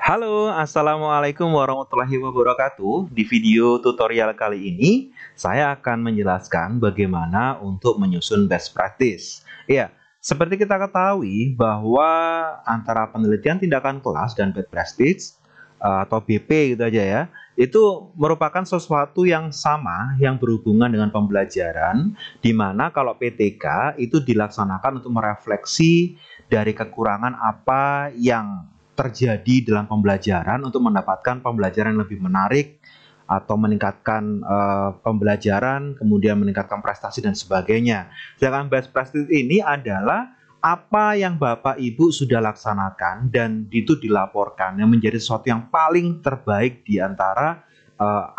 Halo, Assalamualaikum warahmatullahi wabarakatuh. Di video tutorial kali ini, saya akan menjelaskan bagaimana untuk menyusun best practice. Ya, seperti kita ketahui bahwa antara penelitian tindakan kelas dan best practice atau BP gitu aja ya, itu merupakan sesuatu yang sama yang berhubungan dengan pembelajaran, di mana kalau PTK itu dilaksanakan untuk merefleksi dari kekurangan apa yang terjadi dalam pembelajaran untuk mendapatkan pembelajaran yang lebih menarik atau meningkatkan pembelajaran, kemudian meningkatkan prestasi dan sebagainya. Sedangkan best practice ini adalah apa yang Bapak Ibu sudah laksanakan dan itu dilaporkan yang menjadi sesuatu yang paling terbaik di antara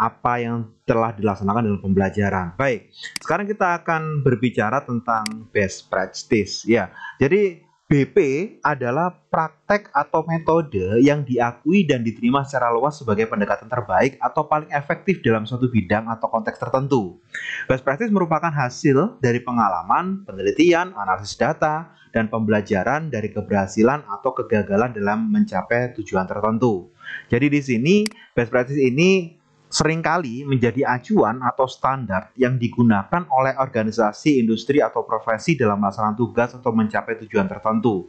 apa yang telah dilaksanakan dalam pembelajaran. Baik, sekarang kita akan berbicara tentang best practice ya. Jadi BP adalah praktek atau metode yang diakui dan diterima secara luas sebagai pendekatan terbaik atau paling efektif dalam suatu bidang atau konteks tertentu. Best practice merupakan hasil dari pengalaman, penelitian, analisis data, dan pembelajaran dari keberhasilan atau kegagalan dalam mencapai tujuan tertentu. Jadi di sini best practice ini seringkali menjadi acuan atau standar yang digunakan oleh organisasi, industri, atau profesi dalam melaksanakan tugas atau mencapai tujuan tertentu.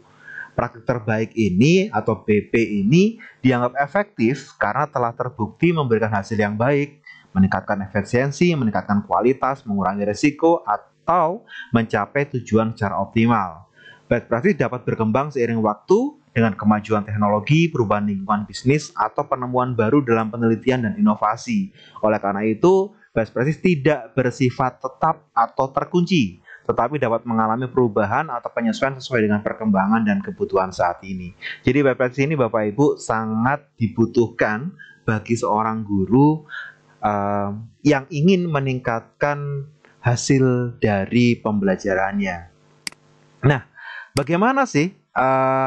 Praktik terbaik ini atau BP ini dianggap efektif karena telah terbukti memberikan hasil yang baik, meningkatkan efisiensi, meningkatkan kualitas, mengurangi risiko, atau mencapai tujuan secara optimal. Best practice dapat berkembang seiring waktu dengan kemajuan teknologi, perubahan lingkungan bisnis, atau penemuan baru dalam penelitian dan inovasi. Oleh karena itu, best practice tidak bersifat tetap atau terkunci, tetapi dapat mengalami perubahan atau penyesuaian sesuai dengan perkembangan dan kebutuhan saat ini. Jadi best practice ini Bapak Ibu sangat dibutuhkan bagi seorang guru yang ingin meningkatkan hasil dari pembelajarannya. Nah, bagaimana sih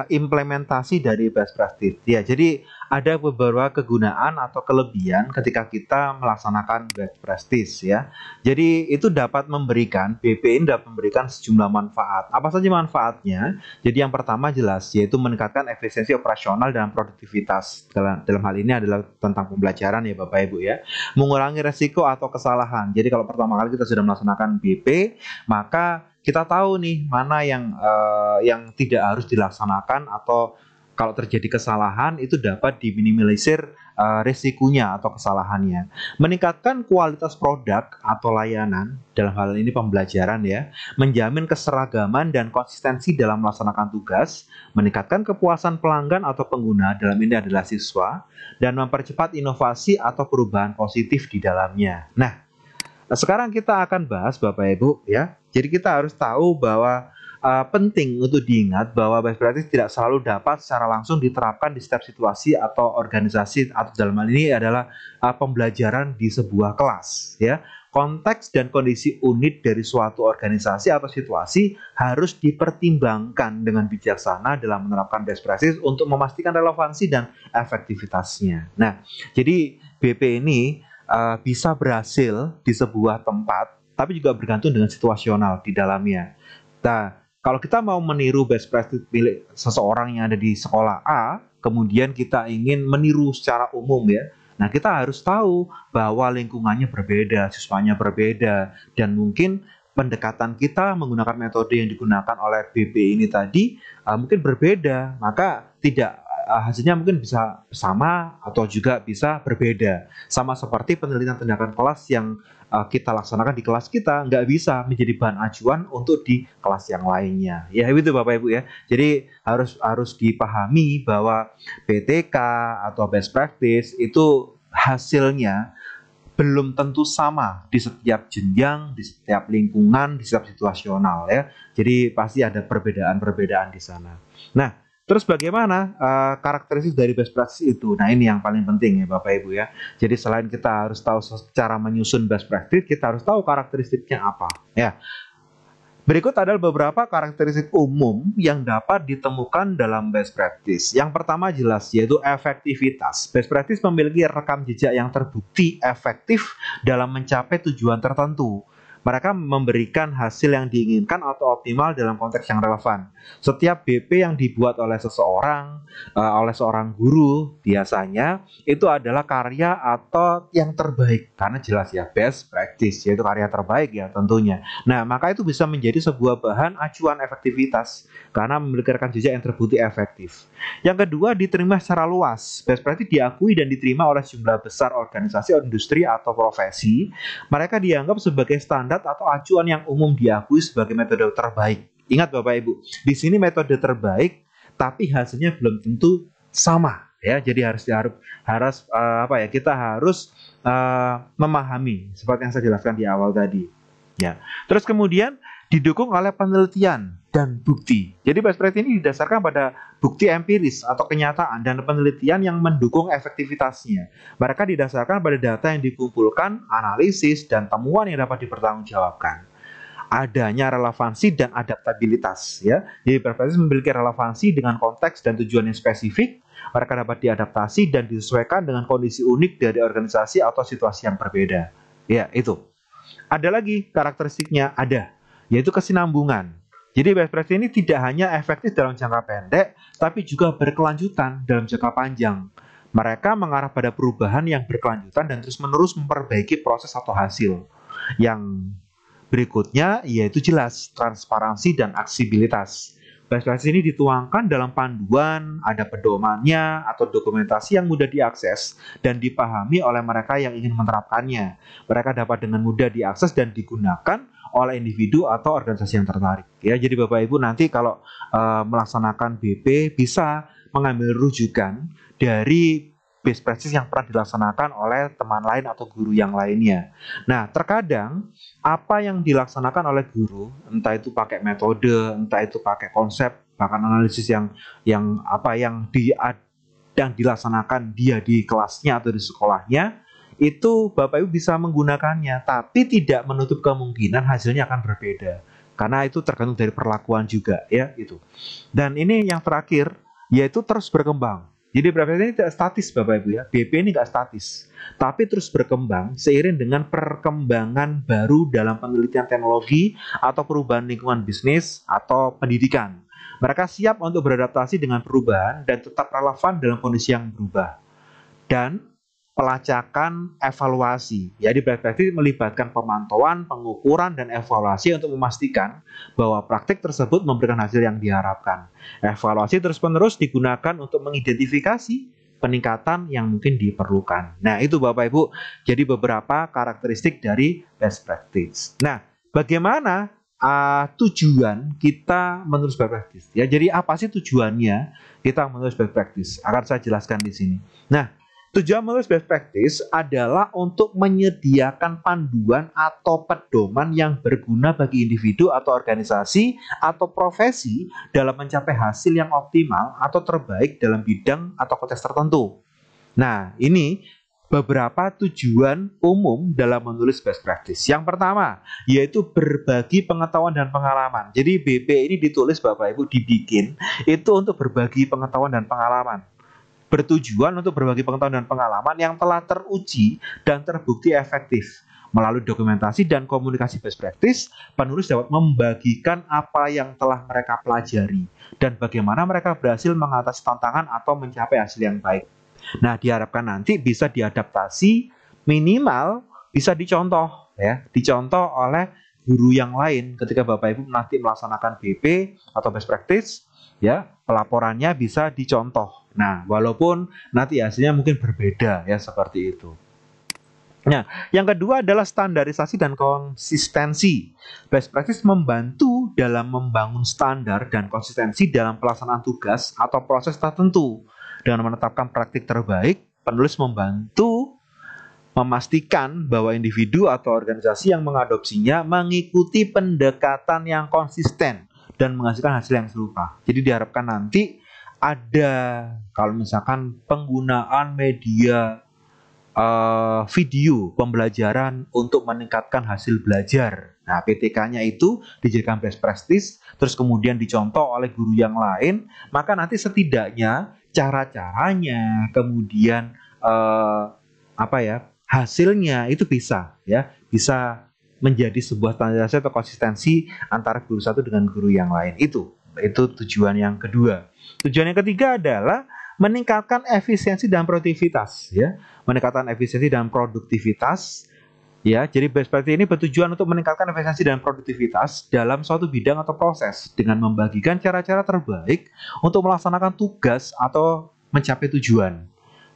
implementasi dari best practice? Ya, jadi ada beberapa kegunaan atau kelebihan ketika kita melaksanakan best practice ya. Jadi itu dapat memberikan BP ini dapat memberikan sejumlah manfaat. Apa saja manfaatnya? Jadi yang pertama jelas yaitu meningkatkan efisiensi operasional dan produktivitas. Dalam hal ini adalah tentang pembelajaran ya Bapak Ibu ya. Mengurangi resiko atau kesalahan. Jadi kalau pertama kali kita sudah melaksanakan BP, maka kita tahu nih mana yang tidak harus dilaksanakan atau kalau terjadi kesalahan itu dapat diminimalisir risikonya atau kesalahannya. Meningkatkan kualitas produk atau layanan dalam hal ini pembelajaran ya, menjamin keseragaman dan konsistensi dalam melaksanakan tugas, meningkatkan kepuasan pelanggan atau pengguna dalam ini adalah siswa, dan mempercepat inovasi atau perubahan positif di dalamnya. Nah, sekarang kita akan bahas Bapak Ibu ya. Jadi kita harus tahu bahwa penting untuk diingat bahwa best practice tidak selalu dapat secara langsung diterapkan di setiap situasi atau organisasi atau dalam hal ini adalah pembelajaran di sebuah kelas ya. Konteks dan kondisi unit dari suatu organisasi atau situasi harus dipertimbangkan dengan bijaksana dalam menerapkan best practice untuk memastikan relevansi dan efektivitasnya. Nah, jadi BP ini bisa berhasil di sebuah tempat, tapi juga bergantung dengan situasional di dalamnya. Nah, kalau kita mau meniru best practice milik seseorang yang ada di sekolah A, kemudian kita ingin meniru secara umum ya, nah kita harus tahu bahwa lingkungannya berbeda, siswanya berbeda, dan mungkin pendekatan kita menggunakan metode yang digunakan oleh BP ini tadi mungkin berbeda, maka tidak hasilnya mungkin bisa sama atau juga bisa berbeda. Sama seperti penelitian tindakan kelas yang kita laksanakan di kelas kita nggak bisa menjadi bahan acuan untuk di kelas yang lainnya. Ya itu Bapak Ibu ya. Jadi harus dipahami bahwa PTK atau best practice itu hasilnya belum tentu sama di setiap jenjang, di setiap lingkungan, di setiap situasional ya. Jadi pasti ada perbedaan-perbedaan di sana. Nah, terus bagaimana karakteristik dari best practice itu? Nah ini yang paling penting ya Bapak Ibu ya. Jadi selain kita harus tahu cara menyusun best practice, kita harus tahu karakteristiknya apa. Ya. Berikut adalah beberapa karakteristik umum yang dapat ditemukan dalam best practice. Yang pertama jelas yaitu efektivitas. Best practice memiliki rekam jejak yang terbukti efektif dalam mencapai tujuan tertentu. Mereka memberikan hasil yang diinginkan atau optimal dalam konteks yang relevan. Setiap BP yang dibuat oleh seseorang, oleh seorang guru, biasanya itu adalah karya atau yang terbaik. Karena jelas ya, best practice, yaitu karya terbaik ya tentunya. Nah, maka itu bisa menjadi sebuah bahan acuan efektivitas, karena memiliki rekam jejak yang terbukti efektif. Yang kedua, diterima secara luas. Best practice diakui dan diterima oleh jumlah besar organisasi, industri, atau profesi. Mereka dianggap sebagai standar atau acuan yang umum diakui sebagai metode terbaik. Ingat Bapak Ibu, di sini metode terbaik, tapi hasilnya belum tentu sama ya. Jadi kita harus memahami seperti yang saya jelaskan di awal tadi. Ya. Terus kemudian didukung oleh penelitian dan bukti. Jadi best practice ini didasarkan pada bukti empiris atau kenyataan dan penelitian yang mendukung efektivitasnya. Mereka didasarkan pada data yang dikumpulkan, analisis, dan temuan yang dapat dipertanggungjawabkan. Adanya relevansi dan adaptabilitas ya. Jadi best practice memiliki relevansi dengan konteks dan tujuan yang spesifik. Mereka dapat diadaptasi dan disesuaikan dengan kondisi unik dari organisasi atau situasi yang berbeda. Ya, itu. Ada lagi karakteristiknya, yaitu kesinambungan. Jadi best practice ini tidak hanya efektif dalam jangka pendek, tapi juga berkelanjutan dalam jangka panjang. Mereka mengarah pada perubahan yang berkelanjutan dan terus-menerus memperbaiki proses atau hasil. Yang berikutnya yaitu jelas, transparansi dan aksibilitas. Best practice ini dituangkan dalam panduan, ada pedomannya atau dokumentasi yang mudah diakses dan dipahami oleh mereka yang ingin menerapkannya. Mereka dapat dengan mudah diakses dan digunakan oleh individu atau organisasi yang tertarik. Ya, jadi Bapak Ibu nanti kalau melaksanakan BP bisa mengambil rujukan dari best practice yang pernah dilaksanakan oleh teman lain atau guru yang lainnya. Nah, terkadang apa yang dilaksanakan oleh guru, entah itu pakai metode, entah itu pakai konsep, bahkan analisis yang dilaksanakan dia di kelasnya atau di sekolahnya, itu Bapak Ibu bisa menggunakannya, tapi tidak menutup kemungkinan hasilnya akan berbeda. Karena itu tergantung dari perlakuan juga, ya itu. Dan ini yang terakhir, yaitu terus berkembang. Jadi BP ini tidak statis Bapak Ibu ya. BP ini tidak statis, tapi terus berkembang seiring dengan perkembangan baru dalam penelitian teknologi atau perubahan lingkungan bisnis atau pendidikan. Mereka siap untuk beradaptasi dengan perubahan dan tetap relevan dalam kondisi yang berubah. Dan pelacakan evaluasi. Jadi best practice melibatkan pemantauan, pengukuran, dan evaluasi untuk memastikan bahwa praktik tersebut memberikan hasil yang diharapkan. Evaluasi terus-menerus digunakan untuk mengidentifikasi peningkatan yang mungkin diperlukan. Nah, itu Bapak Ibu, jadi beberapa karakteristik dari best practice. Nah, bagaimana tujuan kita menulis best practice? Ya, jadi apa sih tujuannya kita menulis best practice? Akan saya jelaskan di sini. Nah, tujuan menulis best practice adalah untuk menyediakan panduan atau pedoman yang berguna bagi individu atau organisasi atau profesi dalam mencapai hasil yang optimal atau terbaik dalam bidang atau konteks tertentu. Nah, ini beberapa tujuan umum dalam menulis best practice. Yang pertama, yaitu berbagi pengetahuan dan pengalaman. Jadi BP ini ditulis Bapak Ibu, dibikin itu untuk berbagi pengetahuan dan pengalaman. Bertujuan untuk berbagi pengetahuan dan pengalaman yang telah teruji dan terbukti efektif. Melalui dokumentasi dan komunikasi best practice, penulis dapat membagikan apa yang telah mereka pelajari dan bagaimana mereka berhasil mengatasi tantangan atau mencapai hasil yang baik. Nah, diharapkan nanti bisa diadaptasi, minimal bisa dicontoh ya, dicontoh oleh guru yang lain ketika Bapak Ibu nanti melaksanakan BP atau best practice. Ya, pelaporannya bisa dicontoh. Nah, walaupun nanti hasilnya mungkin berbeda ya, seperti itu. Nah, yang kedua adalah standarisasi dan konsistensi. Best practice membantu dalam membangun standar dan konsistensi dalam pelaksanaan tugas atau proses tertentu. Dengan menetapkan praktik terbaik, penulis membantu memastikan bahwa individu atau organisasi yang mengadopsinya mengikuti pendekatan yang konsisten dan menghasilkan hasil yang serupa. Jadi diharapkan nanti ada, kalau misalkan penggunaan media video pembelajaran untuk meningkatkan hasil belajar. Nah, PTK-nya itu dijadikan best practice, terus kemudian dicontoh oleh guru yang lain, maka nanti setidaknya cara-caranya, kemudian hasilnya itu bisa menjadi sebuah standarisasi atau konsistensi antara guru satu dengan guru yang lain. Itu tujuan yang kedua. Tujuan yang ketiga adalah meningkatkan efisiensi dan produktivitas, ya. Meningkatkan efisiensi dan produktivitas. Ya, jadi best practice ini bertujuan untuk meningkatkan efisiensi dan produktivitas dalam suatu bidang atau proses dengan membagikan cara-cara terbaik untuk melaksanakan tugas atau mencapai tujuan.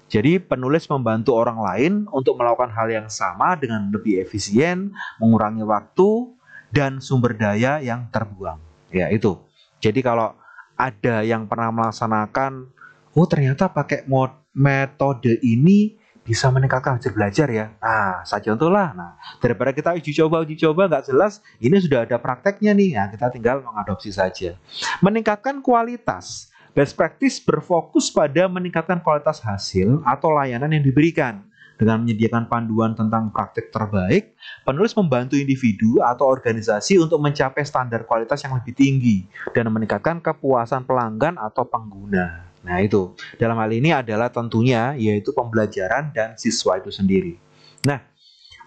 Jadi penulis membantu orang lain untuk melakukan hal yang sama dengan lebih efisien, mengurangi waktu dan sumber daya yang terbuang. Ya, itu. Jadi kalau ada yang pernah melaksanakan, oh ternyata pakai metode ini bisa meningkatkan hasil belajar ya. Nah, saya contohlah. Nah, daripada kita uji coba nggak jelas, ini sudah ada prakteknya nih. Nah, kita tinggal mengadopsi saja. Meningkatkan kualitas. Best practice berfokus pada meningkatkan kualitas hasil atau layanan yang diberikan. Dengan menyediakan panduan tentang praktek terbaik, penulis membantu individu atau organisasi untuk mencapai standar kualitas yang lebih tinggi dan meningkatkan kepuasan pelanggan atau pengguna. Nah itu, dalam hal ini adalah tentunya yaitu pembelajaran dan siswa itu sendiri. Nah,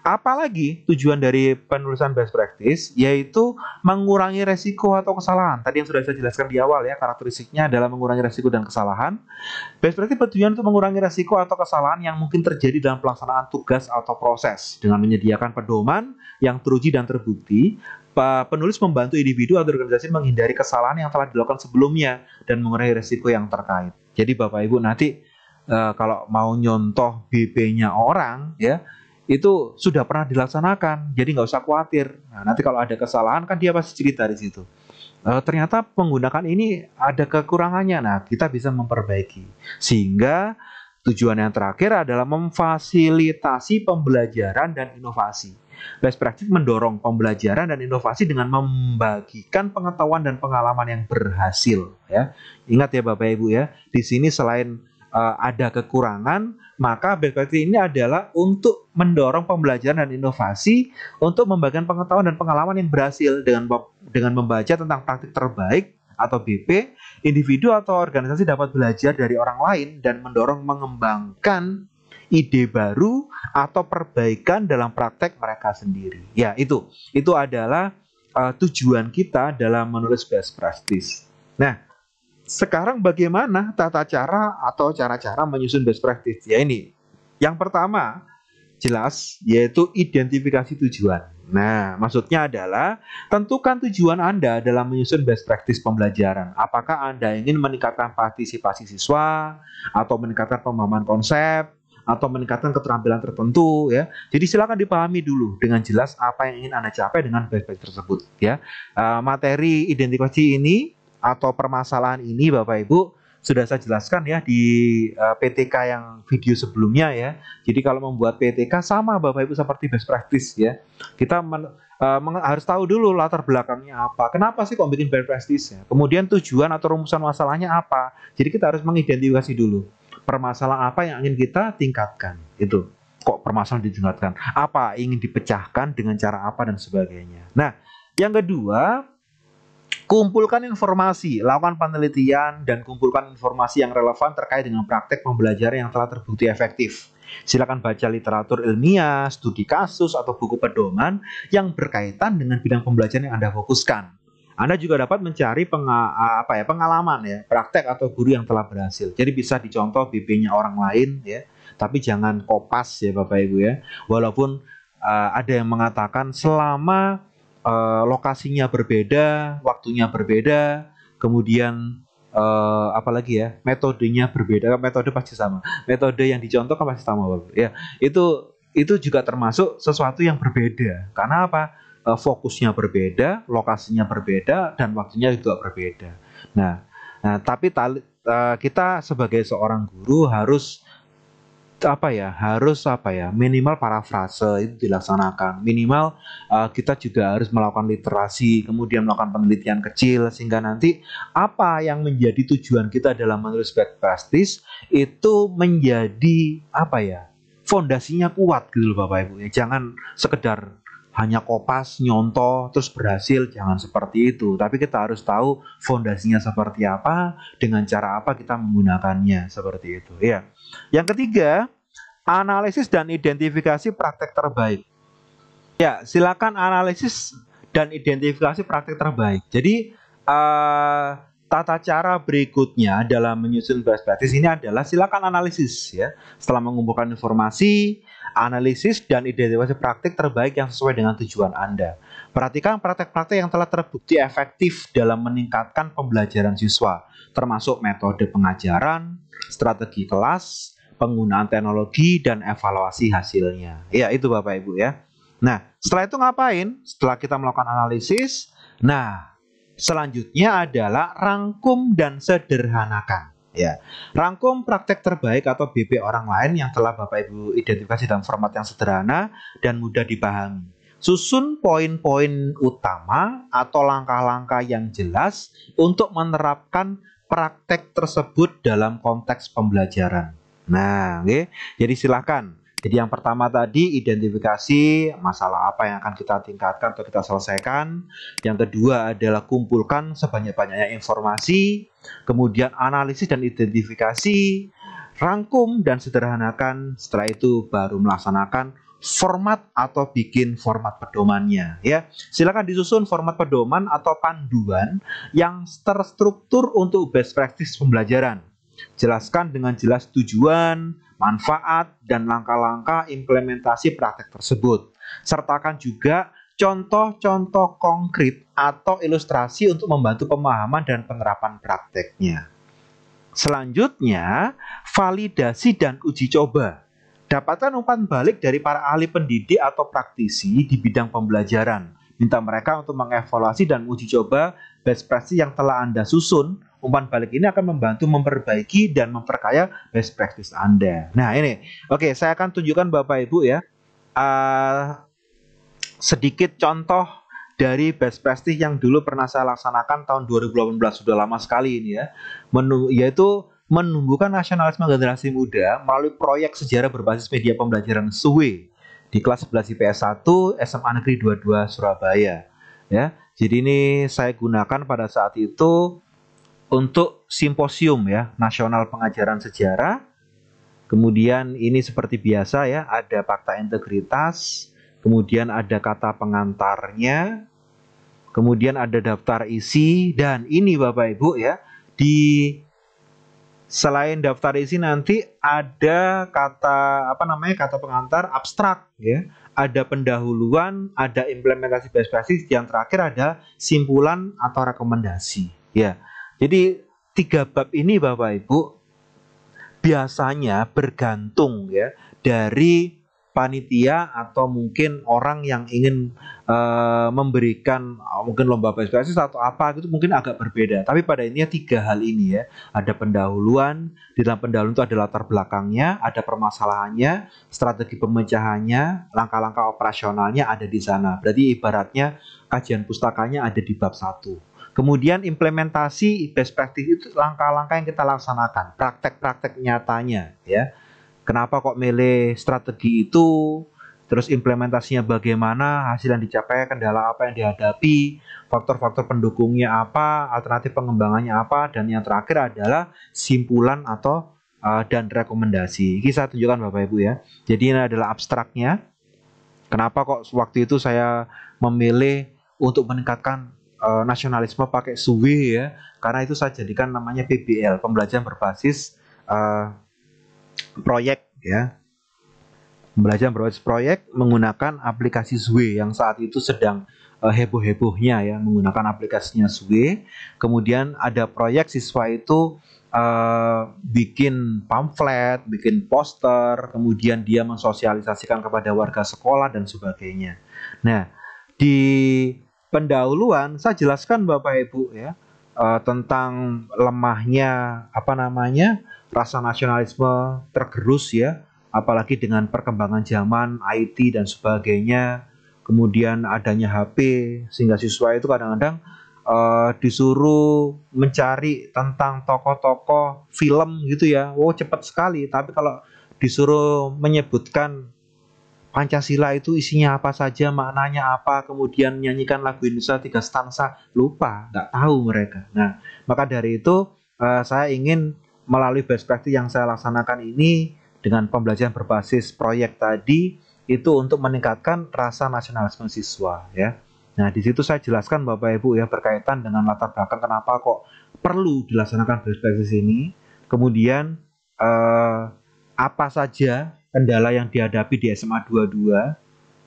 apalagi tujuan dari penulisan best practice yaitu mengurangi resiko atau kesalahan. Tadi yang sudah saya jelaskan di awal ya, karakteristiknya adalah mengurangi resiko dan kesalahan. Best practice bertujuan untuk mengurangi resiko atau kesalahan yang mungkin terjadi dalam pelaksanaan tugas atau proses dengan menyediakan pedoman yang teruji dan terbukti. Penulis membantu individu atau organisasi menghindari kesalahan yang telah dilakukan sebelumnya dan mengurangi resiko yang terkait. Jadi Bapak Ibu nanti kalau mau nyontoh BP-nya orang ya, itu sudah pernah dilaksanakan, jadi nggak usah khawatir. Nah, nanti kalau ada kesalahan kan dia pasti cerita di situ. Ternyata menggunakan ini ada kekurangannya. Nah, kita bisa memperbaiki. Sehingga tujuan yang terakhir adalah memfasilitasi pembelajaran dan inovasi. Best practice mendorong pembelajaran dan inovasi dengan membagikan pengetahuan dan pengalaman yang berhasil. Ya, ingat ya Bapak Ibu ya, di sini selain ada kekurangan, maka best practice ini adalah untuk mendorong pembelajaran dan inovasi untuk membagikan pengetahuan dan pengalaman yang berhasil dengan membaca tentang praktik terbaik atau BP, individu atau organisasi dapat belajar dari orang lain dan mendorong mengembangkan ide baru atau perbaikan dalam praktek mereka sendiri. Ya, itu adalah tujuan kita dalam menulis best practice. Nah, sekarang bagaimana tata cara atau cara-cara menyusun best practice? Ya ini. Yang pertama, jelas, yaitu identifikasi tujuan. Nah, maksudnya adalah tentukan tujuan Anda dalam menyusun best practice pembelajaran. Apakah Anda ingin meningkatkan partisipasi siswa, atau meningkatkan pemahaman konsep, atau meningkatkan keterampilan tertentu ya. Jadi silakan dipahami dulu dengan jelas apa yang ingin Anda capai dengan best practice tersebut ya. Materi identifikasi ini atau permasalahan ini Bapak Ibu sudah saya jelaskan ya di PTK yang video sebelumnya ya. Jadi kalau membuat PTK sama Bapak Ibu seperti best practice ya. Kita harus tahu dulu latar belakangnya apa. Kenapa sih kok bikin best practice ya? Kemudian tujuan atau rumusan masalahnya apa. Jadi kita harus mengidentifikasi dulu permasalahan apa yang ingin kita tingkatkan. Itu kok permasalahan ditingkatkan, apa ingin dipecahkan dengan cara apa dan sebagainya. Nah, yang kedua, kumpulkan informasi, lakukan penelitian dan kumpulkan informasi yang relevan terkait dengan praktek pembelajaran yang telah terbukti efektif. Silakan baca literatur ilmiah, studi kasus atau buku pedoman yang berkaitan dengan bidang pembelajaran yang Anda fokuskan. Anda juga dapat mencari pengalaman ya, praktek atau guru yang telah berhasil. Jadi bisa dicontoh BP-nya orang lain ya, tapi jangan kopas ya Bapak Ibu ya. Walaupun ada yang mengatakan selama lokasinya berbeda, waktunya berbeda, kemudian apalagi ya, metodenya berbeda. Metode pasti sama. Metode yang dicontohkan pasti sama Bapak ya. Itu juga termasuk sesuatu yang berbeda. Karena apa? Fokusnya berbeda, lokasinya berbeda, dan waktunya juga berbeda. Nah tapi kita sebagai seorang guru harus minimal parafrase itu dilaksanakan. Minimal kita juga harus melakukan literasi, kemudian melakukan penelitian kecil sehingga nanti apa yang menjadi tujuan kita dalam menulis best practice itu menjadi fondasinya kuat gitu loh Bapak Ibu. Jangan sekedar hanya kopas, nyontoh, terus berhasil, jangan seperti itu. Tapi kita harus tahu fondasinya seperti apa, dengan cara apa kita menggunakannya, seperti itu. Ya. Yang ketiga, analisis dan identifikasi praktek terbaik. Ya, silakan analisis dan identifikasi praktik terbaik. Jadi, tata cara berikutnya dalam menyusun best practice ini adalah silakan analisis ya. Setelah mengumpulkan informasi, analisis dan identifikasi praktik terbaik yang sesuai dengan tujuan Anda. Perhatikan praktek-praktek yang telah terbukti efektif dalam meningkatkan pembelajaran siswa, termasuk metode pengajaran, strategi kelas, penggunaan teknologi, dan evaluasi hasilnya. Ya, itu Bapak Ibu ya. Nah, setelah itu ngapain? Setelah kita melakukan analisis, nah, selanjutnya adalah rangkum dan sederhanakan. Ya, rangkum praktek terbaik atau BP orang lain yang telah Bapak Ibu identifikasi dalam format yang sederhana dan mudah dipahami. Susun poin-poin utama atau langkah-langkah yang jelas untuk menerapkan praktek tersebut dalam konteks pembelajaran. Nah, oke. Jadi silakan. Jadi yang pertama tadi identifikasi masalah apa yang akan kita tingkatkan atau kita selesaikan. Yang kedua adalah kumpulkan sebanyak-banyaknya informasi. Kemudian analisis dan identifikasi. Rangkum dan sederhanakan. Setelah itu baru melaksanakan format atau bikin format pedomannya. Ya, silakan disusun format pedoman atau panduan yang terstruktur untuk best practice pembelajaran. Jelaskan dengan jelas tujuan, manfaat, dan langkah-langkah implementasi praktek tersebut. Sertakan juga contoh-contoh konkret atau ilustrasi untuk membantu pemahaman dan penerapan prakteknya. Selanjutnya, validasi dan uji coba. Dapatkan umpan balik dari para ahli pendidik atau praktisi di bidang pembelajaran. Minta mereka untuk mengevaluasi dan uji coba best practice yang telah Anda susun. Umpan balik ini akan membantu memperbaiki dan memperkaya best practice Anda. Nah ini, oke, saya akan tunjukkan Bapak Ibu ya sedikit contoh dari best practice yang dulu pernah saya laksanakan tahun 2018, sudah lama sekali ini ya, yaitu menumbuhkan nasionalisme generasi muda melalui proyek sejarah berbasis media pembelajaran SUWE di kelas 11 IPS 1 SMA Negeri 22 Surabaya ya. Jadi ini saya gunakan pada saat itu untuk simposium ya, nasional pengajaran sejarah. Kemudian ini seperti biasa ya, ada fakta integritas, kemudian ada kata pengantarnya, kemudian ada daftar isi, dan ini Bapak Ibu ya, selain daftar isi nanti ada kata kata pengantar abstrak ya, ada pendahuluan, ada implementasi best practice, yang terakhir ada simpulan atau rekomendasi ya. Jadi 3 bab ini Bapak Ibu biasanya bergantung ya dari panitia atau mungkin orang yang ingin memberikan mungkin lomba best practice atau apa gitu, mungkin agak berbeda. Tapi pada intinya 3 hal ini ya, ada pendahuluan, di dalam pendahuluan itu ada latar belakangnya, ada permasalahannya, strategi pemecahannya, langkah-langkah operasionalnya ada di sana. Berarti ibaratnya kajian pustakanya ada di bab 1. Kemudian implementasi best practice itu langkah-langkah yang kita laksanakan, praktek-praktek nyatanya ya. Kenapa kok milih strategi itu, terus implementasinya bagaimana, hasil yang dicapai, kendala apa yang dihadapi, faktor-faktor pendukungnya apa, alternatif pengembangannya apa, dan yang terakhir adalah simpulan atau dan rekomendasi. Ini saya tunjukkan Bapak Ibu ya. Jadi ini adalah abstraknya. Kenapa kok waktu itu saya memilih untuk meningkatkan nasionalisme pakai SUWE ya, karena itu saya jadikan namanya PBL, pembelajaran berbasis proyek ya, pembelajaran berbasis proyek menggunakan aplikasi SUWE yang saat itu sedang heboh-hebohnya ya, menggunakan aplikasinya SUWE. Kemudian ada proyek siswa itu bikin pamflet, bikin poster, kemudian dia mensosialisasikan kepada warga sekolah dan sebagainya. Nah, di pendahuluan saya jelaskan Bapak Ibu ya tentang lemahnya rasa nasionalisme tergerus ya, apalagi dengan perkembangan zaman IT dan sebagainya, kemudian adanya HP sehingga siswa itu kadang-kadang disuruh mencari tentang tokoh-tokoh film gitu ya, cepat sekali, tapi kalau disuruh menyebutkan Pancasila itu isinya apa saja, maknanya apa, kemudian nyanyikan lagu Indonesia 3 stansa, lupa, nggak tahu mereka. Nah, maka dari itu saya ingin melalui best practice yang saya laksanakan ini dengan pembelajaran berbasis proyek tadi, itu untuk meningkatkan rasa nasionalisme siswa ya. Nah, di situ saya jelaskan Bapak Ibu ya berkaitan dengan latar belakang kenapa kok perlu dilaksanakan best practice ini. Kemudian apa saja kendala yang dihadapi di SMA 22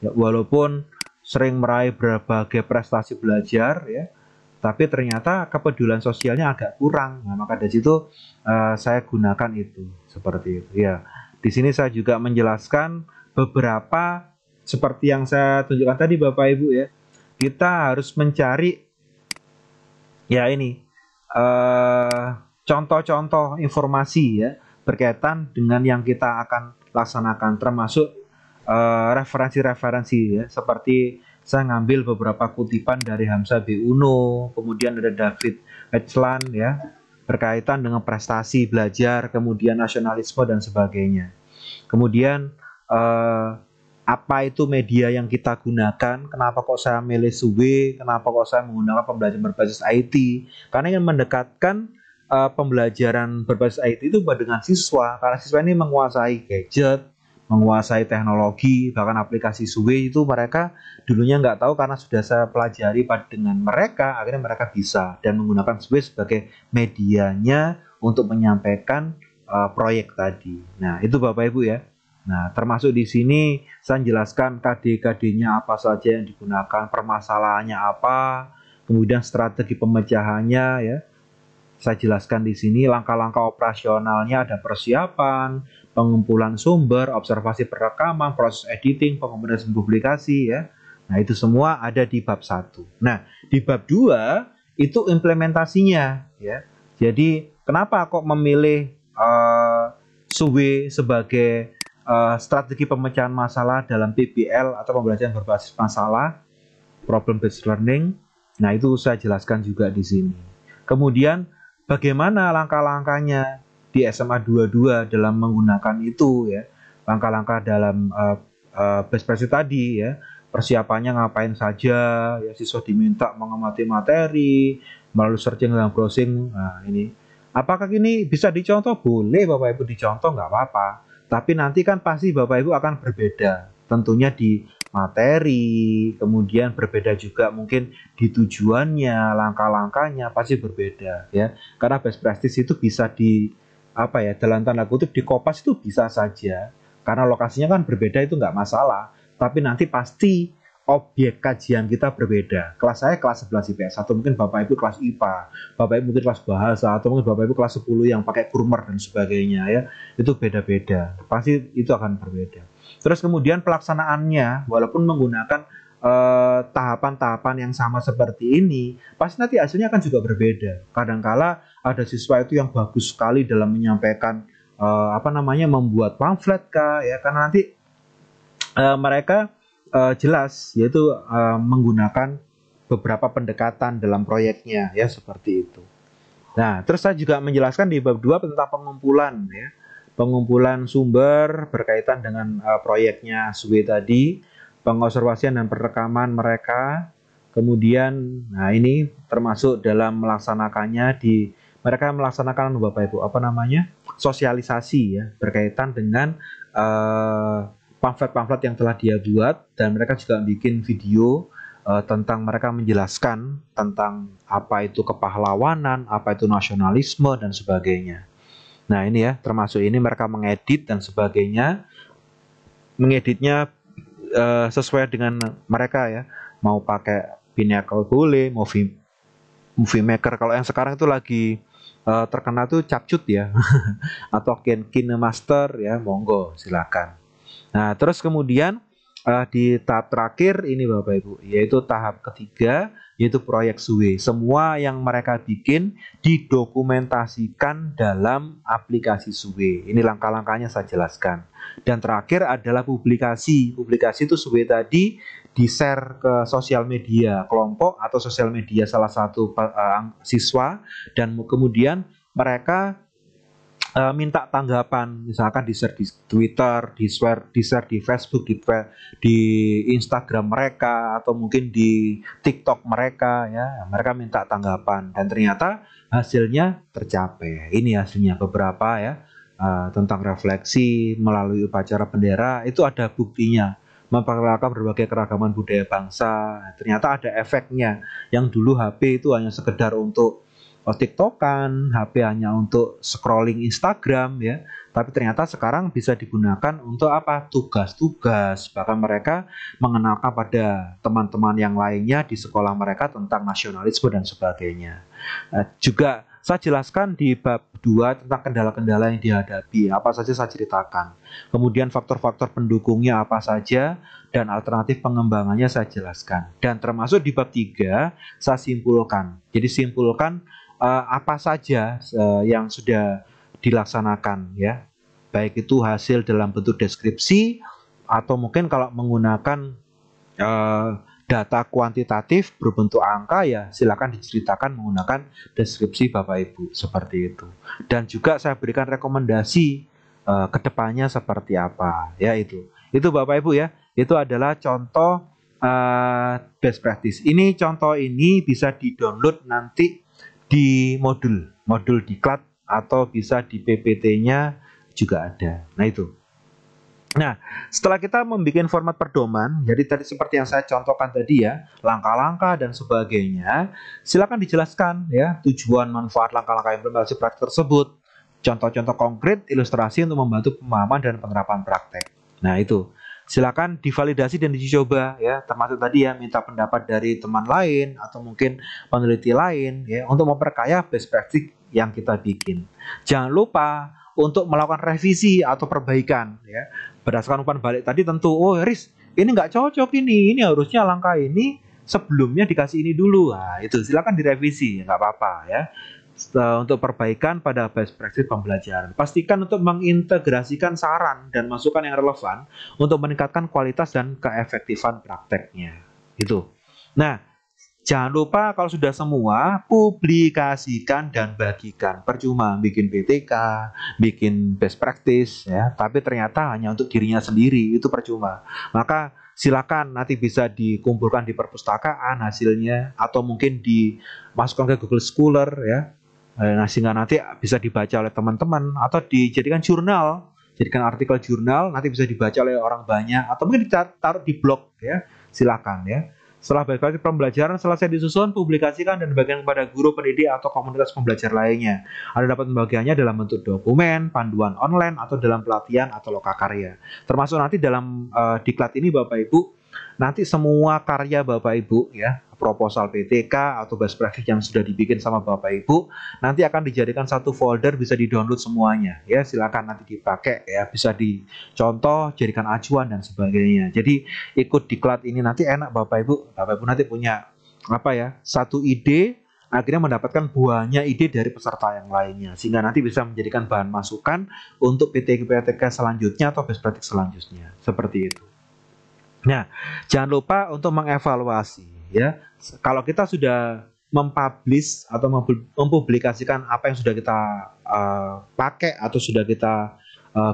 ya, walaupun sering meraih berbagai prestasi belajar ya, tapi ternyata kepedulian sosialnya agak kurang. Nah, maka dari situ saya gunakan itu seperti itu ya. Di sini saya juga menjelaskan beberapa seperti yang saya tunjukkan tadi Bapak Ibu ya. Kita harus mencari ya ini contoh-contoh informasi ya berkaitan dengan yang kita akan laksanakan, termasuk referensi-referensi ya, seperti saya ngambil beberapa kutipan dari Hamzah B. Uno, kemudian ada David Eclan ya berkaitan dengan prestasi belajar, kemudian nasionalisme dan sebagainya. Kemudian apa itu media yang kita gunakan, kenapa kok saya milih SUBE, kenapa kok saya menggunakan pembelajaran berbasis IT, karena ingin mendekatkan pembelajaran berbasis IT itu dengan siswa, karena siswa ini menguasai gadget, menguasai teknologi, bahkan aplikasi SUBE itu mereka dulunya nggak tahu, karena sudah saya pelajari dengan mereka, akhirnya mereka bisa dan menggunakan SUBE sebagai medianya untuk menyampaikan proyek tadi. Nah, itu Bapak Ibu ya. Nah, termasuk di sini saya jelaskan KD-KD-nya apa saja yang digunakan, permasalahannya apa, kemudian strategi pemecahannya ya. Saya jelaskan di sini langkah-langkah operasionalnya, ada persiapan, pengumpulan sumber, observasi perekaman, proses editing, pengumpulan publikasi ya. Nah, itu semua ada di bab 1. Nah, di bab 2 itu implementasinya ya. Jadi, kenapa kok memilih SUBE sebagai strategi pemecahan masalah dalam PBL atau pembelajaran berbasis masalah, problem based learning. Nah, itu saya jelaskan juga di sini. Kemudian bagaimana langkah-langkahnya di SMA 22 dalam menggunakan itu ya. Langkah-langkah dalam best practice tadi ya. Persiapannya ngapain saja ya, siswa diminta mengamati materi melalui searching dan browsing. Nah, ini apakah ini bisa dicontoh? Boleh Bapak Ibu dicontoh, nggak apa-apa. Tapi nanti kan pasti Bapak Ibu akan berbeda. Tentunya di materi, kemudian berbeda juga mungkin di tujuannya, langkah-langkahnya pasti berbeda ya. Karena best practice itu bisa dalam tanda kutip dikopas itu bisa saja. Karena lokasinya kan berbeda itu nggak masalah. Tapi nanti pasti objek kajian kita berbeda. Kelas saya kelas 11 IPS, atau mungkin Bapak Ibu kelas IPA, Bapak Ibu mungkin kelas bahasa, atau mungkin Bapak Ibu kelas 10 yang pakai kurmer dan sebagainya ya. Itu beda-beda. Pasti itu akan berbeda. Terus kemudian pelaksanaannya, walaupun menggunakan tahapan-tahapan yang sama seperti ini, pasti nanti hasilnya akan juga berbeda. Kadangkala ada siswa itu yang bagus sekali dalam menyampaikan membuat pamflet kah ya, karena nanti mereka jelas yaitu menggunakan beberapa pendekatan dalam proyeknya ya, seperti itu. Nah, terus saya juga menjelaskan di bab 2 tentang pengumpulan ya. Pengumpulan sumber berkaitan dengan proyeknya SUBE tadi, pengobservasian dan perekaman mereka. Kemudian nah ini termasuk dalam melaksanakannya, mereka melaksanakan Bapak Ibu sosialisasi ya berkaitan dengan pamflet-pamflet yang telah dia buat, dan mereka juga bikin video tentang mereka menjelaskan tentang apa itu kepahlawanan, apa itu nasionalisme dan sebagainya. Nah, ini ya, termasuk ini mereka mengedit dan sebagainya. Mengeditnya sesuai dengan mereka ya. Mau pakai Pinnacle boleh, Movie Maker. Kalau yang sekarang itu lagi terkenal tuh CapCut ya. Atau KineMaster ya, monggo silakan. Nah, terus kemudian di tahap terakhir ini Bapak Ibu, yaitu tahap ketiga, yaitu proyek SUBE. Semua yang mereka bikin didokumentasikan dalam aplikasi SUBE. Ini langkah-langkahnya saya jelaskan. Dan terakhir adalah publikasi. Publikasi itu SUBE tadi di-share ke sosial media kelompok atau sosial media salah satu siswa, dan kemudian mereka minta tanggapan, misalkan di-share di Twitter, di-share di Facebook, di Instagram mereka, atau mungkin di TikTok mereka ya. Mereka minta tanggapan dan ternyata hasilnya tercapai. Ini hasilnya beberapa ya, tentang refleksi melalui upacara bendera, itu ada buktinya. memperkenalkan berbagai keragaman budaya bangsa. Ternyata ada efeknya. Yang dulu HP itu hanya sekedar untuk TikTokan, HP hanya untuk scrolling Instagram ya. Tapi ternyata sekarang bisa digunakan untuk apa? Tugas-tugas. Bahkan mereka mengenalkan pada teman-teman yang lainnya di sekolah mereka tentang nasionalisme dan sebagainya. Juga saya jelaskan di bab 2 tentang kendala-kendala yang dihadapi. Apa saja saya ceritakan. Kemudian faktor-faktor pendukungnya apa saja dan alternatif pengembangannya saya jelaskan. Dan termasuk di bab 3 saya simpulkan. Jadi simpulkan apa saja yang sudah dilaksanakan ya, baik itu hasil dalam bentuk deskripsi atau mungkin kalau menggunakan data kuantitatif berbentuk angka ya silakan diceritakan menggunakan deskripsi Bapak Ibu seperti itu. Dan juga saya berikan rekomendasi kedepannya seperti apa ya itu Bapak Ibu ya, itu adalah contoh best practice. Ini contoh ini bisa di-download nanti di modul diklat atau bisa di PPT-nya juga ada. Nah itu. Nah, setelah kita membuat format pedoman, jadi tadi seperti yang saya contohkan tadi ya, langkah-langkah dan sebagainya, silakan dijelaskan ya tujuan, manfaat, langkah-langkah implementasi praktek tersebut, contoh-contoh konkret, ilustrasi untuk membantu pemahaman dan penerapan praktek. Nah itu. Silakan divalidasi dan diuji coba ya, termasuk tadi ya minta pendapat dari teman lain atau mungkin peneliti lain ya untuk memperkaya best practice yang kita bikin. Jangan lupa untuk melakukan revisi atau perbaikan ya. Berdasarkan umpan balik tadi tentu, oh Riz, ini nggak cocok ini harusnya langkah ini sebelumnya dikasih ini dulu. Nah, itu silakan direvisi, nggak apa-apa ya. Untuk perbaikan pada best practice pembelajaran. Pastikan untuk mengintegrasikan saran dan masukan yang relevan untuk meningkatkan kualitas dan keefektifan prakteknya. Itu. Nah, jangan lupa kalau sudah semua, publikasikan dan bagikan. Percuma bikin PTK, bikin best practice, ya, tapi ternyata hanya untuk dirinya sendiri, itu percuma. Maka silakan nanti bisa dikumpulkan di perpustakaan hasilnya, atau mungkin dimasukkan ke Google Scholar, ya. Nah, sehingga nanti bisa dibaca oleh teman-teman, atau dijadikan jurnal, jadikan artikel jurnal, nanti bisa dibaca oleh orang banyak, atau mungkin ditaruh di blog, ya. Silakan, ya. Setelah best practice pembelajaran selesai disusun, publikasikan dan bagikan kepada guru, pendidik, atau komunitas pembelajar lainnya. Anda dapat membagikannya dalam bentuk dokumen, panduan online, atau dalam pelatihan atau lokakarya. Termasuk nanti dalam diklat ini Bapak Ibu, nanti semua karya Bapak Ibu ya, proposal PTK atau best practice yang sudah dibikin sama Bapak Ibu, nanti akan dijadikan satu folder, bisa di-download semuanya ya, silakan nanti dipakai ya, bisa dicontoh, jadikan acuan dan sebagainya. Jadi ikut diklat ini nanti enak Bapak Ibu nanti punya apa ya, satu ide, akhirnya mendapatkan buahnya ide dari peserta yang lainnya, sehingga nanti bisa menjadikan bahan masukan untuk PTK selanjutnya atau best practice selanjutnya, seperti itu. Nah, jangan lupa untuk mengevaluasi ya. Kalau kita sudah mempublish atau mempublikasikan apa yang sudah kita pakai atau sudah kita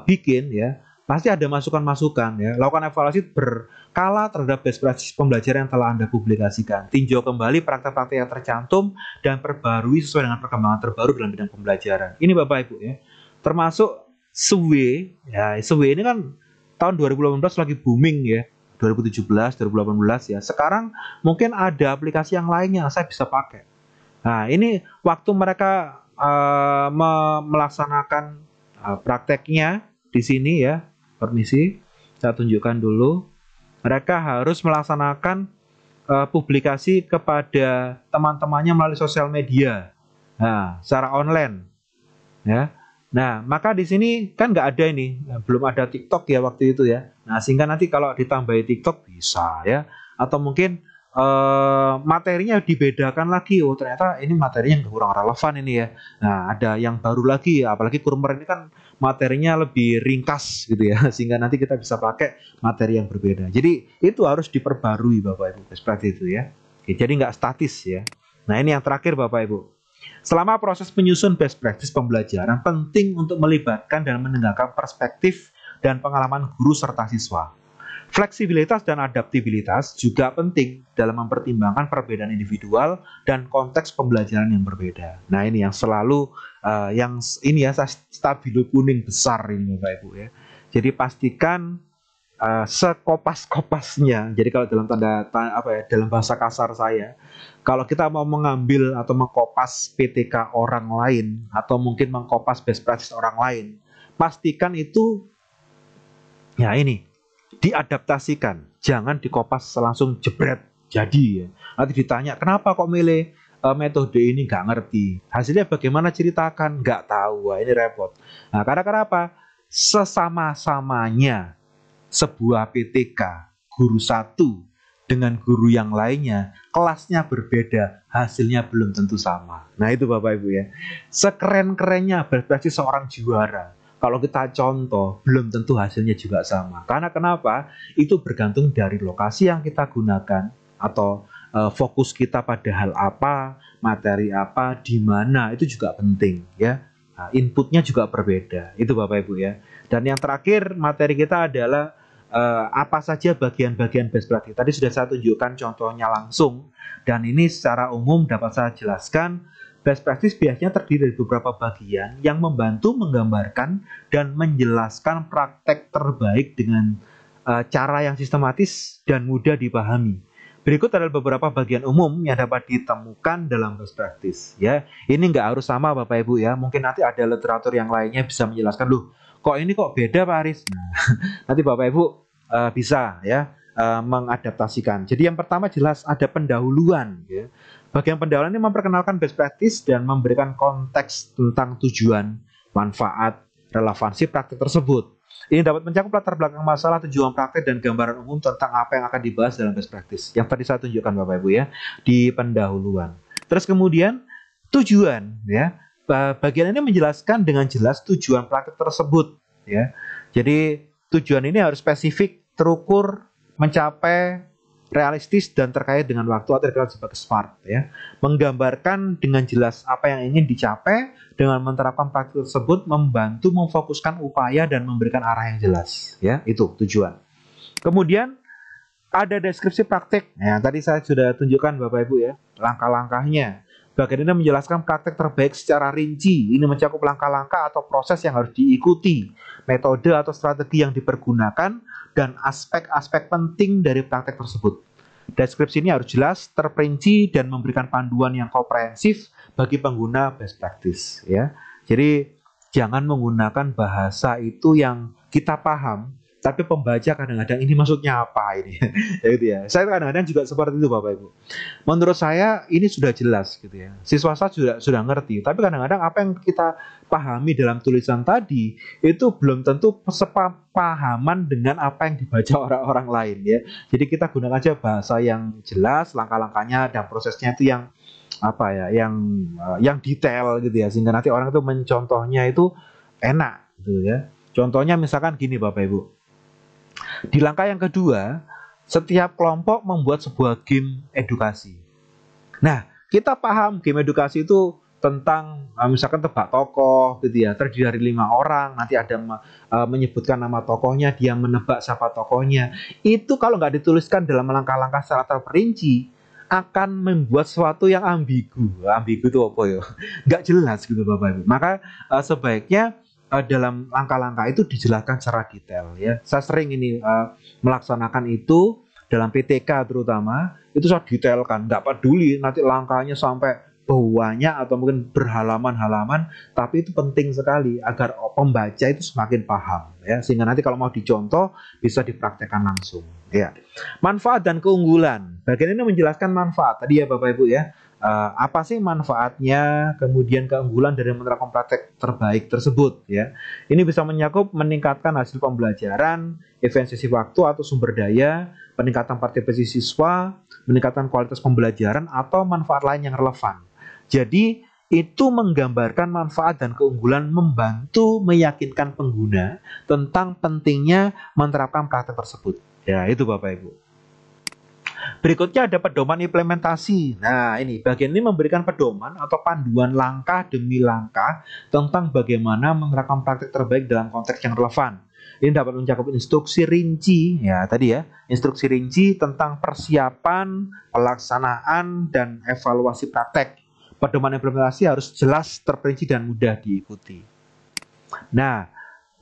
bikin ya, pasti ada masukan-masukan ya. Lakukan evaluasi berkala terhadap best practice pembelajaran yang telah Anda publikasikan. Tinjau kembali praktek-praktek yang tercantum dan perbarui sesuai dengan perkembangan terbaru dalam bidang pembelajaran. Ini Bapak Ibu ya. Termasuk SWE ya. SWE ini kan tahun 2018 lagi booming ya. 2017, 2018 ya. Sekarang mungkin ada aplikasi yang lainnya yang saya bisa pakai. Nah, ini waktu mereka melaksanakan prakteknya di sini ya. Permisi, saya tunjukkan dulu. Mereka harus melaksanakan publikasi kepada teman-temannya melalui sosial media. Nah, secara online ya. Nah, maka di sini kan nggak ada ini, belum ada TikTok ya waktu itu ya. Nah, sehingga nanti kalau ditambahi TikTok bisa ya, atau mungkin materinya dibedakan lagi. Oh, ternyata ini materinya kurang relevan ini ya. Nah, ada yang baru lagi, apalagi Kurmer ini kan materinya lebih ringkas gitu ya, sehingga nanti kita bisa pakai materi yang berbeda. Jadi itu harus diperbarui Bapak Ibu, seperti itu ya. Oke, jadi nggak statis ya. Nah, ini yang terakhir Bapak Ibu. Selama proses menyusun best practice pembelajaran, penting untuk melibatkan dan mendengarkan perspektif dan pengalaman guru serta siswa. Fleksibilitas dan adaptabilitas juga penting dalam mempertimbangkan perbedaan individual dan konteks pembelajaran yang berbeda. Nah, ini yang selalu yang ini ya, stabilo kuning besar ini Bapak Ibu ya. Jadi pastikan sekopas-kopasnya. Jadi kalau dalam dalam bahasa kasar saya, kalau kita mau mengambil atau mengkopas PTK orang lain atau mungkin mengkopas best practice orang lain, pastikan itu ya ini diadaptasikan, jangan dikopas langsung jebret jadi ya. Nanti ditanya kenapa kok milih metode ini, nggak ngerti. Hasilnya bagaimana, ceritakan, nggak tahu. Wah, ini repot. Nah, karena kenapa? Sesama-samanya sebuah PTK, guru satu dengan guru yang lainnya, kelasnya berbeda, hasilnya belum tentu sama. Nah itu Bapak Ibu ya. Sekeren-kerennya berarti seorang juara, kalau kita contoh, belum tentu hasilnya juga sama. Karena kenapa? Itu bergantung dari lokasi yang kita gunakan, atau fokus kita pada hal apa, materi apa, di mana, itu juga penting ya. Nah, inputnya juga berbeda. Itu Bapak Ibu ya. Dan yang terakhir, materi kita adalah apa saja bagian-bagian best practice. Tadi sudah saya tunjukkan contohnya langsung, dan ini secara umum dapat saya jelaskan. Best practice biasanya terdiri dari beberapa bagian yang membantu menggambarkan dan menjelaskan praktek terbaik dengan cara yang sistematis dan mudah dipahami. Berikut adalah beberapa bagian umum yang dapat ditemukan dalam best practice. Ya, ini nggak harus sama Bapak Ibu ya. Mungkin nanti ada literatur yang lainnya bisa menjelaskan, loh, kok ini kok beda Pak Aris. Nah, nanti Bapak Ibu bisa ya mengadaptasikan. Jadi yang pertama jelas ada pendahuluan. Ya. Bagian pendahuluan ini memperkenalkan best practice dan memberikan konteks tentang tujuan, manfaat, relevansi praktik tersebut. Ini dapat mencakup latar belakang masalah, tujuan praktik, dan gambaran umum tentang apa yang akan dibahas dalam best practice. Yang tadi saya tunjukkan Bapak Ibu ya, di pendahuluan. Terus kemudian tujuan ya. Bagian ini menjelaskan dengan jelas tujuan praktik tersebut ya. Jadi tujuan ini harus spesifik, terukur, mencapai, realistis, dan terkait dengan waktu atau dikenal sebagai SMART ya. Menggambarkan dengan jelas apa yang ingin dicapai dengan menerapkan praktik tersebut, membantu memfokuskan upaya dan memberikan arah yang jelas ya. Itu tujuan. Kemudian ada deskripsi praktik. Nah, tadi saya sudah tunjukkan Bapak Ibu ya, langkah-langkahnya. Bagian ini menjelaskan praktek terbaik secara rinci. Ini mencakup langkah-langkah atau proses yang harus diikuti, metode atau strategi yang dipergunakan, dan aspek-aspek penting dari praktek tersebut. Deskripsi ini harus jelas, terperinci, dan memberikan panduan yang komprehensif bagi pengguna best practice. Ya. Jadi jangan menggunakan bahasa itu yang kita paham, tapi pembaca kadang-kadang ini maksudnya apa ini. Ya gitu ya. Saya kadang-kadang juga seperti itu Bapak Ibu. Menurut saya ini sudah jelas gitu ya. Siswa saya sudah ngerti, tapi kadang-kadang apa yang kita pahami dalam tulisan tadi itu belum tentu sepahaman dengan apa yang dibaca orang-orang lain ya. Jadi kita gunakan aja bahasa yang jelas, langkah-langkahnya dan prosesnya itu yang apa ya, yang detail gitu ya, sehingga nanti orang itu mencontohnya itu enak gitu ya. Contohnya misalkan gini Bapak Ibu. Di langkah yang kedua, setiap kelompok membuat sebuah game edukasi. Nah, kita paham game edukasi itu tentang misalkan tebak tokoh gitu ya, terdiri dari 5 orang, nanti ada menyebutkan nama tokohnya, dia menebak siapa tokohnya. Itu kalau nggak dituliskan dalam langkah-langkah secara terperinci, akan membuat sesuatu yang ambigu. Ambigu itu apa ya? Nggak jelas gitu Bapak Ibu. Maka sebaiknya dalam langkah-langkah itu dijelaskan secara detail ya. Saya sering ini melaksanakan itu dalam PTK terutama, itu saya detailkan, nggak peduli nanti langkahnya sampai banyak atau mungkin berhalaman-halaman, tapi itu penting sekali agar pembaca itu semakin paham ya, sehingga nanti kalau mau dicontoh bisa dipraktekkan langsung ya. Manfaat dan keunggulan. Bagian ini menjelaskan manfaat tadi ya Bapak Ibu ya. Apa sih manfaatnya, kemudian keunggulan dari menerapkan praktek terbaik tersebut ya. Ini bisa mencakup meningkatkan hasil pembelajaran, efisiensi waktu atau sumber daya, peningkatan partisipasi siswa, meningkatkan kualitas pembelajaran, atau manfaat lain yang relevan. Jadi itu menggambarkan manfaat dan keunggulan, membantu meyakinkan pengguna tentang pentingnya menerapkan praktek tersebut. Ya, itu Bapak Ibu. Berikutnya ada pedoman implementasi. Nah, ini bagian ini memberikan pedoman atau panduan langkah demi langkah tentang bagaimana menerapkan praktek terbaik dalam konteks yang relevan. Ini dapat mencakup instruksi rinci, ya tadi ya, instruksi rinci tentang persiapan, pelaksanaan, dan evaluasi praktek. Pedoman implementasi harus jelas, terperinci, dan mudah diikuti. Nah,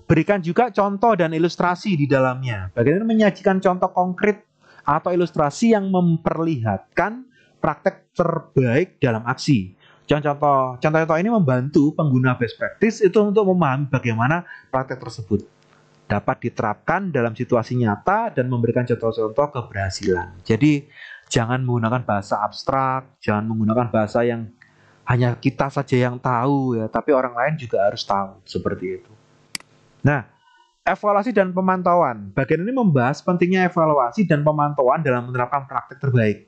Berikan juga contoh dan ilustrasi di dalamnya. Bagaimana menyajikan contoh konkret atau ilustrasi yang memperlihatkan praktek terbaik dalam aksi. Contoh-contoh ini membantu pengguna best practice itu untuk memahami bagaimana praktek tersebut dapat diterapkan dalam situasi nyata dan memberikan contoh-contoh keberhasilan. Jadi jangan menggunakan bahasa abstrak, jangan menggunakan bahasa yang hanya kita saja yang tahu ya, tapi orang lain juga harus tahu seperti itu. Nah, evaluasi dan pemantauan. Bagian ini membahas pentingnya evaluasi dan pemantauan dalam menerapkan praktek terbaik.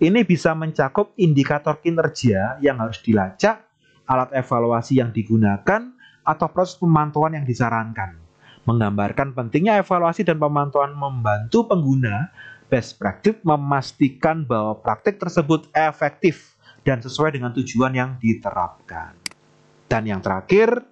Ini bisa mencakup indikator kinerja yang harus dilacak, alat evaluasi yang digunakan, atau proses pemantauan yang disarankan. Menggambarkan pentingnya evaluasi dan pemantauan membantu pengguna best practice memastikan bahwa praktik tersebut efektif dan sesuai dengan tujuan yang diterapkan. Dan yang terakhir,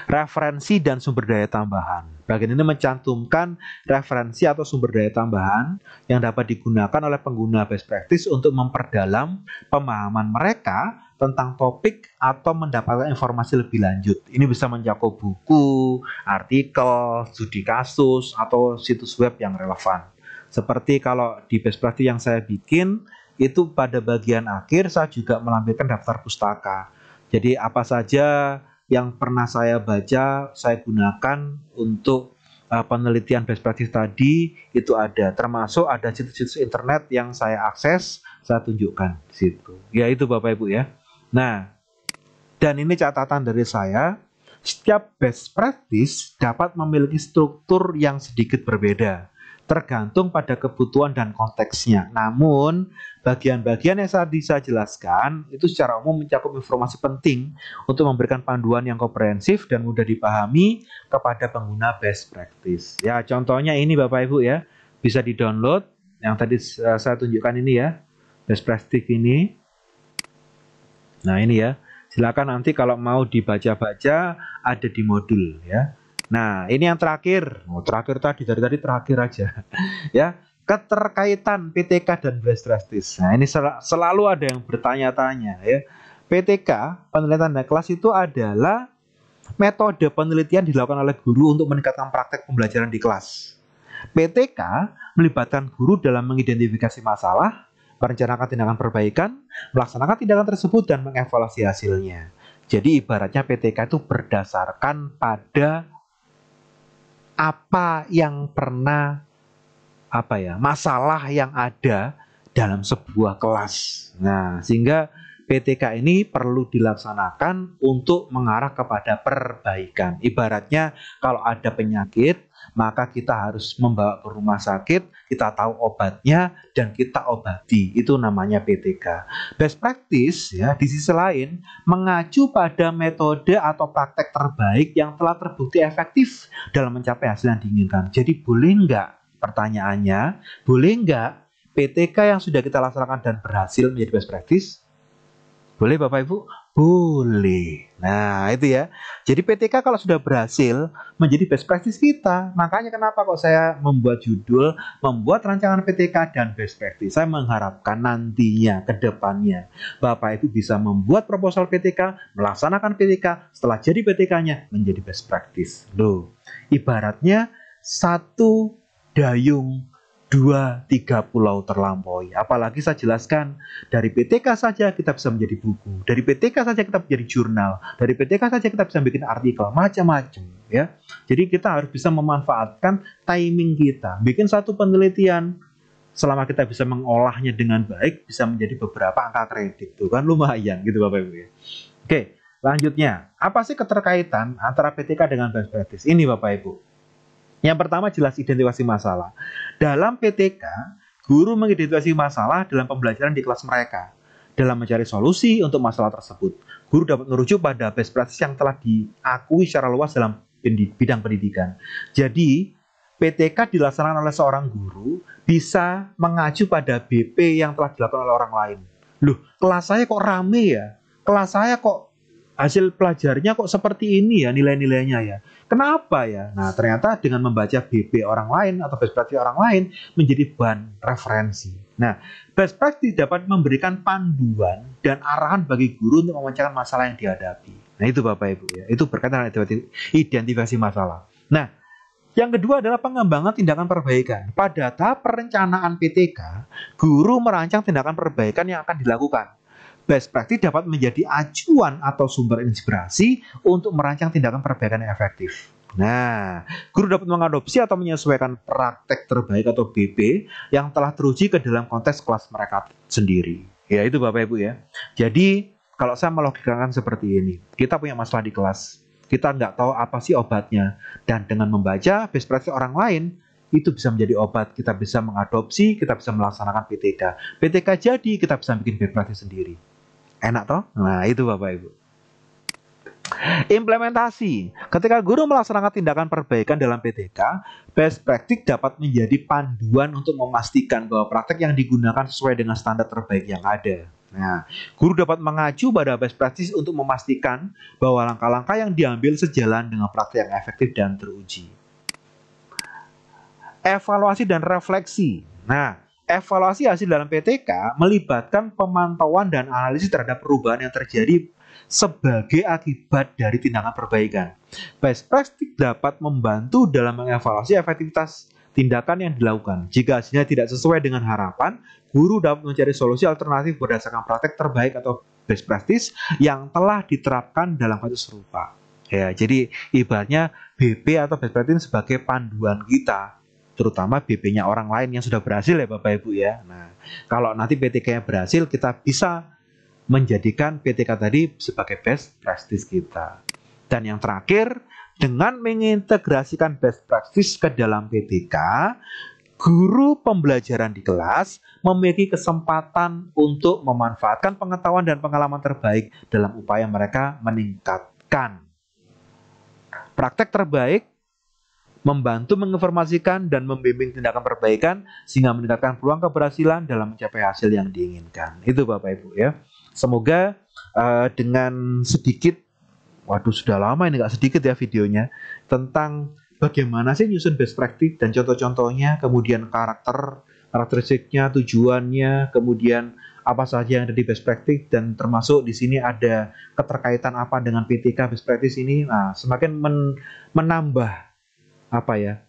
referensi dan sumber daya tambahan. Bagian ini mencantumkan referensi atau sumber daya tambahan yang dapat digunakan oleh pengguna best practice untuk memperdalam pemahaman mereka tentang topik atau mendapatkan informasi lebih lanjut. Ini bisa mencakup buku, artikel, studi kasus, atau situs web yang relevan. Seperti kalau di best practice yang saya bikin, itu pada bagian akhir saya juga melampirkan daftar pustaka. Jadi apa saja yang pernah saya baca, saya gunakan untuk penelitian best practice tadi, itu ada. Termasuk ada situs-situs internet yang saya akses, saya tunjukkan di situ. Ya itu Bapak Ibu ya. Nah, dan ini catatan dari saya, setiap best practice dapat memiliki struktur yang sedikit berbeda, tergantung pada kebutuhan dan konteksnya. Namun, bagian-bagian yang tadi saya jelaskan itu secara umum mencakup informasi penting untuk memberikan panduan yang komprehensif dan mudah dipahami kepada pengguna best practice. Ya, contohnya ini Bapak Ibu ya, bisa di-download yang tadi saya tunjukkan ini ya, best practice ini. Nah, ini ya. Silakan nanti kalau mau dibaca-baca ada di modul ya. Nah, ini yang terakhir. Terakhir tadi, dari tadi terakhir aja. Ya, keterkaitan PTK dan best practice. Nah, ini selalu ada yang bertanya-tanya ya. PTK, penelitian tanda kelas itu adalah metode penelitian dilakukan oleh guru untuk meningkatkan praktek pembelajaran di kelas. PTK melibatkan guru dalam mengidentifikasi masalah, merencanakan tindakan perbaikan, melaksanakan tindakan tersebut, dan mengevaluasi hasilnya. Jadi ibaratnya PTK itu berdasarkan pada apa yang pernah masalah yang ada dalam sebuah kelas. Nah, sehingga PTK ini perlu dilaksanakan untuk mengarah kepada perbaikan. Ibaratnya kalau ada penyakit, maka kita harus membawa ke rumah sakit, kita tahu obatnya dan kita obati. Itu namanya PTK. Best practice ya di sisi lain mengacu pada metode atau praktek terbaik yang telah terbukti efektif dalam mencapai hasil yang diinginkan. Jadi boleh nggak, pertanyaannya, boleh nggak PTK yang sudah kita laksanakan dan berhasil menjadi best practice? Boleh Bapak Ibu? Boleh. Nah itu ya. Jadi PTK kalau sudah berhasil menjadi best practice kita. Makanya kenapa kok saya membuat judul, membuat rancangan PTK dan best practice. Saya mengharapkan nantinya, ke depannya, Bapak Ibu bisa membuat proposal PTK, melaksanakan PTK, setelah jadi PTK-nya menjadi best practice. Loh, ibaratnya satu dayung 2-3 pulau terlampaui. Apalagi saya jelaskan, dari PTK saja kita bisa menjadi buku, dari PTK saja kita menjadi jurnal, dari PTK saja kita bisa bikin artikel, macam-macam ya. Jadi kita harus bisa memanfaatkan timing kita. Bikin satu penelitian, selama kita bisa mengolahnya dengan baik, bisa menjadi beberapa angka kredit. Tuh kan lumayan gitu Bapak Ibu ya. Oke, lanjutnya. Apa sih keterkaitan antara PTK dengan best practice? Ini Bapak Ibu. Yang pertama jelas identifikasi masalah. Dalam PTK, guru mengidentifikasi masalah dalam pembelajaran di kelas mereka. Dalam mencari solusi untuk masalah tersebut, guru dapat merujuk pada best practice yang telah diakui secara luas dalam bidang pendidikan. Jadi, PTK dilaksanakan oleh seorang guru bisa mengacu pada BP yang telah dilakukan oleh orang lain. Loh, kelas saya kok rame ya? Kelas saya kok hasil pelajarnya kok seperti ini ya nilai-nilainya ya. Kenapa ya? Nah, ternyata dengan membaca BP orang lain atau best practice orang lain menjadi bahan referensi. Nah, best practice dapat memberikan panduan dan arahan bagi guru untuk memecahkan masalah yang dihadapi. Nah, itu Bapak Ibu ya. Itu berkaitan dengan identifikasi masalah. Nah, yang kedua adalah pengembangan tindakan perbaikan. Pada tahap perencanaan PTK, guru merancang tindakan perbaikan yang akan dilakukan. Best practice dapat menjadi acuan atau sumber inspirasi untuk merancang tindakan perbaikan yang efektif. Nah, guru dapat mengadopsi atau menyesuaikan praktek terbaik atau BP yang telah teruji ke dalam konteks kelas mereka sendiri. Ya, itu Bapak Ibu ya. Jadi, kalau saya melogikakan seperti ini, kita punya masalah di kelas, kita nggak tahu apa sih obatnya, dan dengan membaca best practice orang lain, itu bisa menjadi obat. Kita bisa mengadopsi, kita bisa melaksanakan PTK. PTK jadi, kita bisa bikin best practice sendiri. Enak toh? Nah, itu Bapak Ibu. Implementasi. Ketika guru melaksanakan tindakan perbaikan dalam PTK, best practice dapat menjadi panduan untuk memastikan bahwa praktek yang digunakan sesuai dengan standar terbaik yang ada. Nah, guru dapat mengacu pada best practice untuk memastikan bahwa langkah-langkah yang diambil sejalan dengan praktek yang efektif dan teruji. Evaluasi dan refleksi. Nah, evaluasi hasil dalam PTK melibatkan pemantauan dan analisis terhadap perubahan yang terjadi sebagai akibat dari tindakan perbaikan. Best practice dapat membantu dalam mengevaluasi efektivitas tindakan yang dilakukan. Jika hasilnya tidak sesuai dengan harapan, guru dapat mencari solusi alternatif berdasarkan praktek terbaik atau best practice yang telah diterapkan dalam kasus serupa. Ya, jadi ibaratnya BP atau best practice sebagai panduan kita, terutama BP-nya orang lain yang sudah berhasil ya Bapak Ibu ya. Nah, kalau nanti PTK-nya berhasil, kita bisa menjadikan PTK tadi sebagai best practice kita. Dan yang terakhir, dengan mengintegrasikan best practice ke dalam PTK, guru pembelajaran di kelas memiliki kesempatan untuk memanfaatkan pengetahuan dan pengalaman terbaik dalam upaya mereka meningkatkan praktek terbaik, membantu menginformasikan dan membimbing tindakan perbaikan sehingga meningkatkan peluang keberhasilan dalam mencapai hasil yang diinginkan. Itu Bapak Ibu ya. Semoga dengan sedikit, waduh sudah lama ini nggak sedikit ya videonya, tentang bagaimana sih nyusun best practice dan contoh-contohnya, kemudian karakteristiknya, tujuannya, kemudian apa saja yang ada di best practice, dan termasuk di sini ada keterkaitan apa dengan PTK best practice ini. Nah, semakin menambah apa ya,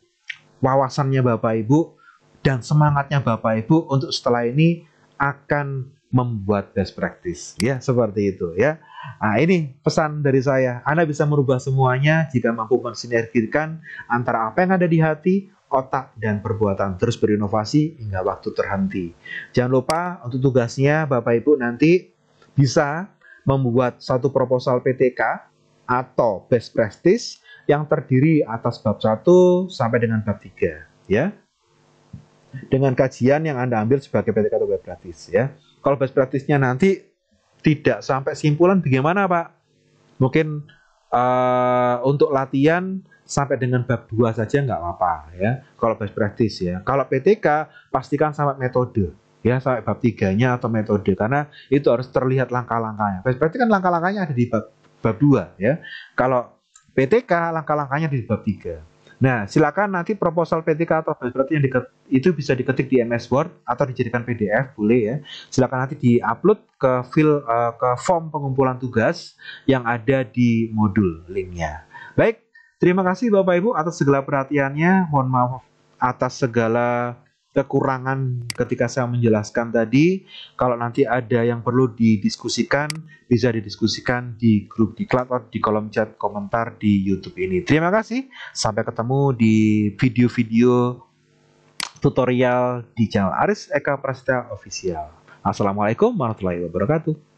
wawasannya Bapak Ibu dan semangatnya Bapak Ibu untuk setelah ini akan membuat best practice ya, seperti itu ya. Nah, ini pesan dari saya, Anda bisa merubah semuanya jika mampu mensinergikan antara apa yang ada di hati, otak, dan perbuatan, terus berinovasi hingga waktu terhenti. Jangan lupa untuk tugasnya Bapak Ibu nanti bisa membuat satu proposal PTK atau best practice yang terdiri atas bab 1 sampai dengan bab 3 ya, dengan kajian yang Anda ambil sebagai PTK atau best practice ya. Kalau best practice-nya nanti tidak sampai simpulan, bagaimana Pak? Mungkin untuk latihan sampai dengan bab 2 saja nggak apa-apa ya, kalau best practice ya. Kalau PTK pastikan sampai metode ya, sampai bab 3-nya atau metode, karena itu harus terlihat langkah-langkahnya. Best practice kan langkah-langkahnya ada di bab 2 ya. Kalau PTK langkah-langkahnya di bab 3. Nah, silakan nanti proposal PTK atau best practice yang itu bisa diketik di MS Word atau dijadikan PDF, boleh ya. Silakan nanti diupload ke form pengumpulan tugas yang ada di modul linknya. Baik, terima kasih Bapak Ibu atas segala perhatiannya. Mohon maaf atas segala kekurangan ketika saya menjelaskan tadi. Kalau nanti ada yang perlu didiskusikan, bisa didiskusikan di grup diklat atau di kolom chat komentar di YouTube ini. Terima kasih. Sampai ketemu di video-video tutorial di channel Aris Eka Prasetya Official. Assalamualaikum warahmatullahi wabarakatuh.